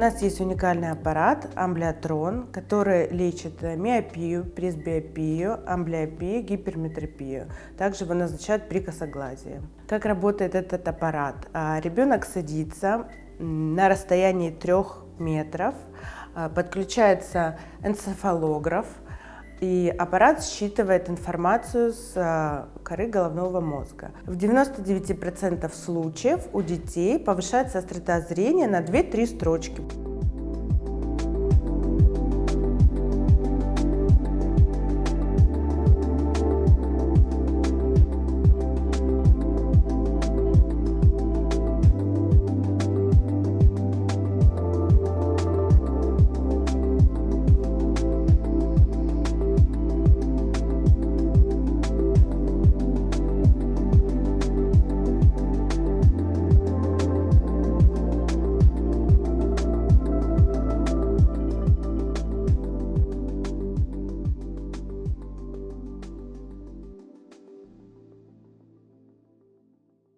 нас есть уникальный аппарат амблиотрон, который лечит миопию, пресбиопию, амблиопию, гиперметропию. Также его назначают при косоглазии. Как работает этот аппарат? Ребенок садится на расстоянии 3 метров, подключается энцефалограф, и аппарат считывает информацию с коры головного мозга. В 99% случаев у детей повышается острота зрения на 2-3 строчки.